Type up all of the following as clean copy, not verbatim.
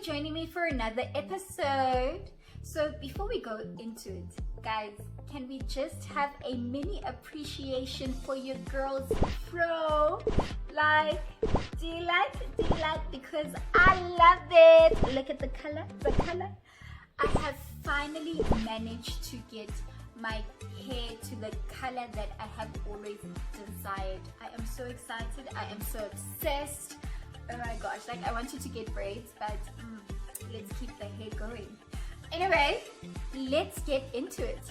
joining me for another episode. So before we go into it, guys, can we just have a mini appreciation for your girl's fro? Like, do you like? Because I love it. Look at the color. I have finally managed to get my hair to the color that I have always desired. I am so excited. I am so obsessed. Oh my gosh, like I wanted to get braids, but let's keep the hair going. Anyway, let's get into it.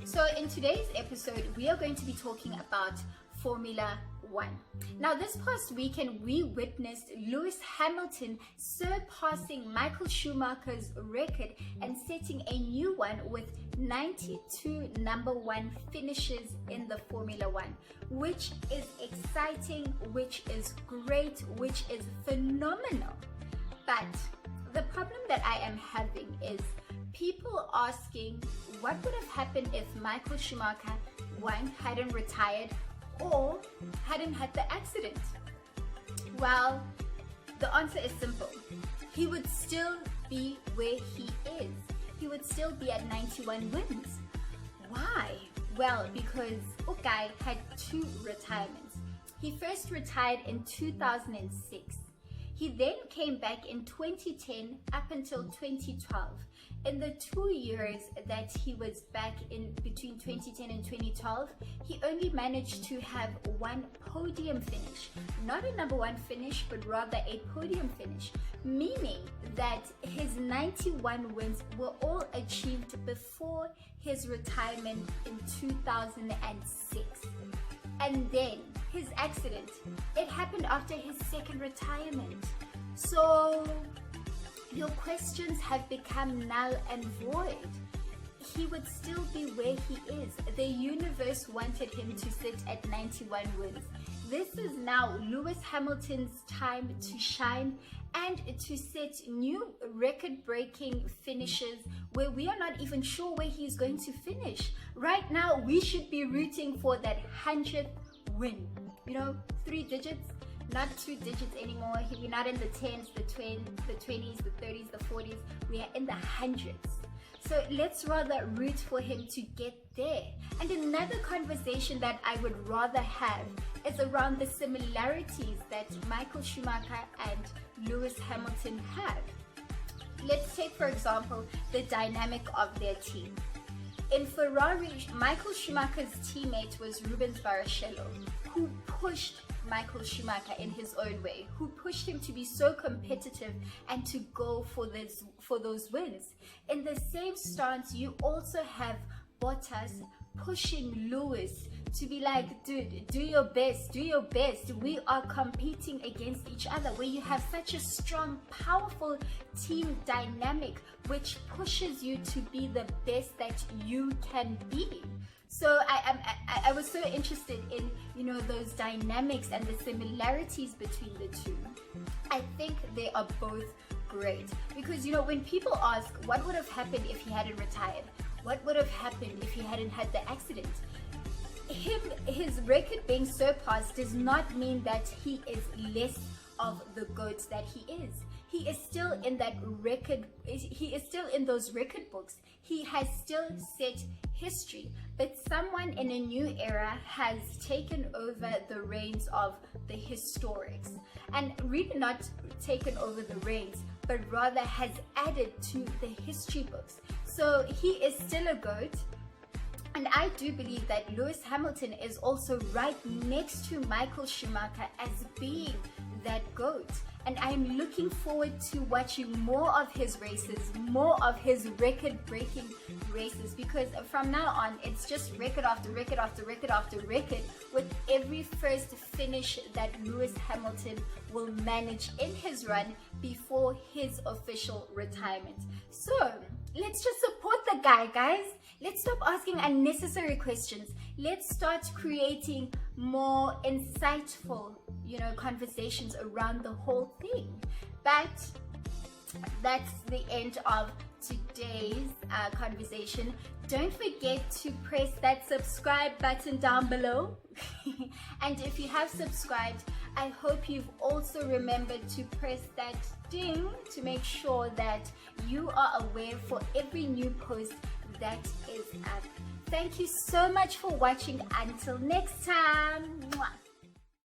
So in today's episode, we are going to be talking about Formula One. Now, this past weekend, we witnessed Lewis Hamilton surpassing Michael Schumacher's record and setting a new one with 92 number one finishes in the Formula One, which is exciting, which is great, which is phenomenal. But the problem that I am having is people asking what would have happened if Michael Schumacher, one, hadn't retired or hadn't had the accident. Well, the answer is simple. He would still be where he is. He would still be at 91 wins. Why? Well, because Ukai had two retirements. He first retired in 2006. He then came back in 2010 up until 2012. In the 2 years that he was back in between 2010 and 2012, he only managed to have one podium finish. Not a number one finish, but rather a podium finish, meaning that his 91 wins were all achieved before his retirement in 2006. And then his accident, it happened after his second retirement. So your questions have become null and void. He would still be where he is. The universe wanted him to sit at 91 wins. This is now Lewis Hamilton's time to shine and to set new record-breaking finishes where we are not even sure where he's going to finish. Right now, we should be rooting for that 100th win. You know, 3 digits, not 2 digits anymore. We're not in the 10s, the 20s, the 30s, the 40s. We are in the hundreds. So let's rather root for him to get there. And another conversation that I would rather have is around the similarities that Michael Schumacher and Lewis Hamilton have. Let's take, for example, the dynamic of their team. In Ferrari, Michael Schumacher's teammate was Rubens Barrichello, who pushed Michael Schumacher in his own way, who pushed him to be so competitive and to go for those wins. In the same stance, you also have Bottas pushing Lewis to be like, dude, do your best. We are competing against each other, where you have such a strong, powerful team dynamic which pushes you to be the best that you can be. So I was so interested in, those dynamics and the similarities between the two. I think they are both great because, when people ask what would have happened if he hadn't retired, what would have happened if he hadn't had the accident, his record being surpassed does not mean that he is less of the GOAT that he is. He is still in that record, he is still in those record books. He has still set history, but someone in a new era has taken over the reins of the historics, and really not taken over the reins, but rather has added to the history books. So he is still a GOAT. And I do believe that Lewis Hamilton is also right next to Michael Schumacher as being that GOAT. And I'm looking forward to watching more of his races, more of his record-breaking races, because from now on, it's just record after record after record after record with every first finish that Lewis Hamilton will manage in his run before his official retirement. So let's just support the guy, guys. Let's stop asking unnecessary questions. Let's start creating more insightful, conversations around the whole thing. But that's the end of today's conversation. Don't forget to press that subscribe button down below. And if you have subscribed, I hope you've also remembered to press that ding to make sure that you are aware for every new post that is up. Thank you so much for watching. Until next time. Mwah.